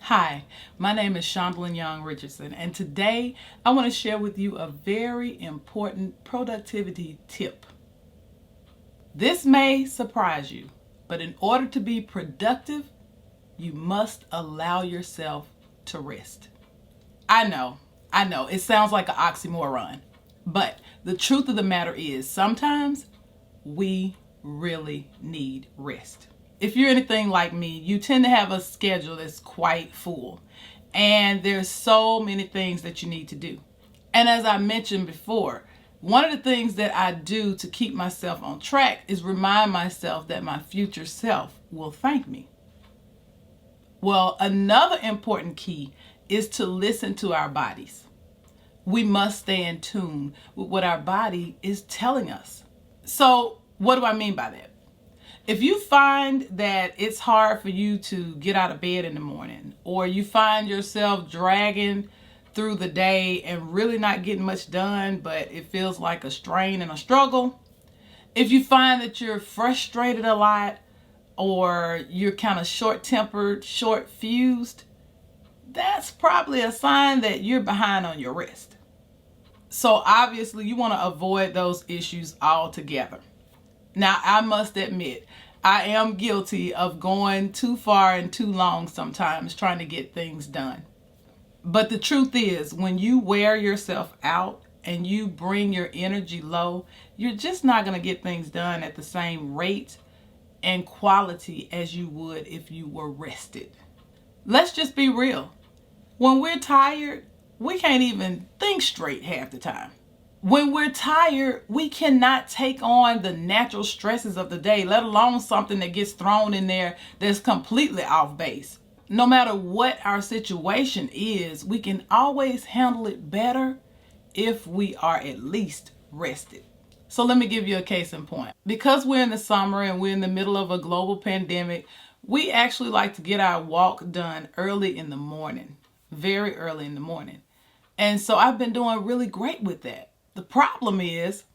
Hi, my name is Shondelyn Young Richardson, and today I want to share with you a very important productivity tip. This may surprise you, but in order to be productive, you must allow yourself to rest. I know, it sounds like an oxymoron, but the truth of the matter is sometimes we really need rest. If you're anything like me, you tend to have a schedule that's quite full, and there's so many things that you need to do. And as I mentioned before, one of the things that I do to keep myself on track is remind myself that my future self will thank me. Well, another important key is to listen to our bodies. We must stay in tune with what our body is telling us. So, what do I mean by that? If you find that it's hard for you to get out of bed in the morning, or you find yourself dragging through the day and really not getting much done, but it feels like a strain and a struggle, if you find that you're frustrated a lot, or you're kind of short-tempered, short-fused, that's probably a sign that you're behind on your rest. So obviously you want to avoid those issues altogether. Now, I must admit, I am guilty of going too far and too long sometimes trying to get things done. But the truth is, when you wear yourself out and you bring your energy low, you're just not going to get things done at the same rate and quality as you would if you were rested. Let's just be real. When we're tired, we can't even think straight half the time. When we're tired, we cannot take on the natural stresses of the day, let alone something that gets thrown in there that's completely off base. No matter what our situation is, we can always handle it better if we are at least rested. So let me give you a case in point. Because we're in the summer and we're in the middle of a global pandemic, we actually like to get our walk done early in the morning, very early in the morning. And so I've been doing really great with that. The problem is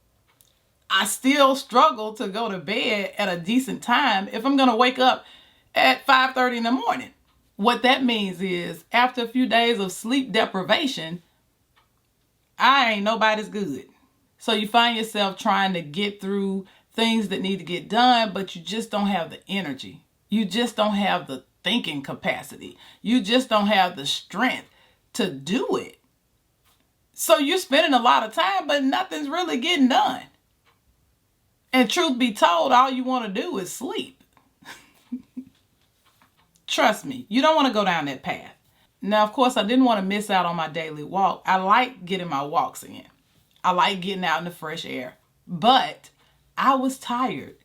I still struggle to go to bed at a decent time if I'm going to wake up at 5:30 in the morning. What that means is after a few days of sleep deprivation, I ain't nobody's good. So you find yourself trying to get through things that need to get done, but you just don't have the energy. You just don't have the thinking capacity. You just don't have the strength to do it. So you're spending a lot of time, but nothing's really getting done. And truth be told, all you want to do is sleep. Trust me, you don't want to go down that path. Now, of course, I didn't want to miss out on my daily walk. I like getting my walks in. I like getting out in the fresh air. But I was tired.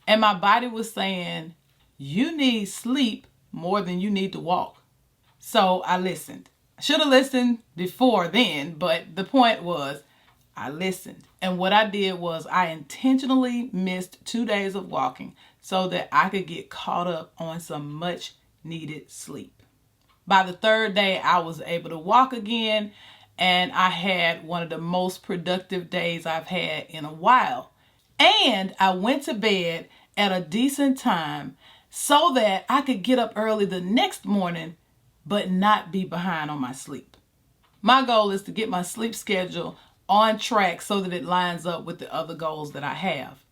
And my body was saying, you need sleep more than you need to walk. So I listened. I should have listened before then, but the point was I listened. And what I did was I intentionally missed 2 days of walking so that I could get caught up on some much needed sleep. By the third day, I was able to walk again, and I had one of the most productive days I've had in a while. And I went to bed at a decent time so that I could get up early the next morning but not be behind on my sleep. My goal is to get my sleep schedule on track so that it lines up with the other goals that I have.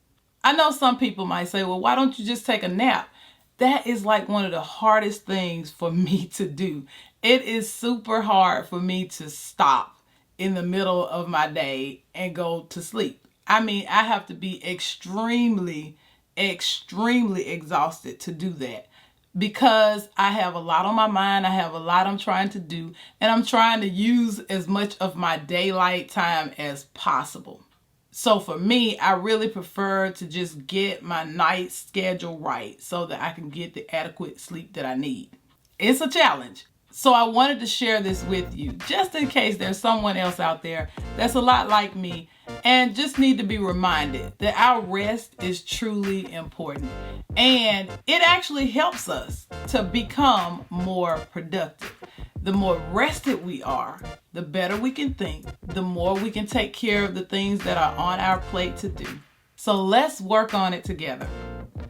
I know some people might say, well, why don't you just take a nap? That is like one of the hardest things for me to do. It is super hard for me to stop in the middle of my day and go to sleep. I mean, I have to be extremely exhausted to do that. Because I have a lot on my mind, I have a lot I'm trying to do, and I'm trying to use as much of my daylight time as possible. So for me, I really prefer to just get my night schedule right so that I can get the adequate sleep that I need. It's a challenge. So I wanted to share this with you just in case there's someone else out there that's a lot like me and just need to be reminded that our rest is truly important. And it actually helps us to become more productive. The more rested we are, the better we can think, the more we can take care of the things that are on our plate to do. So let's work on it together.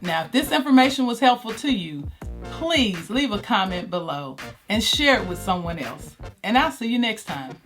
Now, if this information was helpful to you, please leave a comment below and share it with someone else. And I'll see you next time.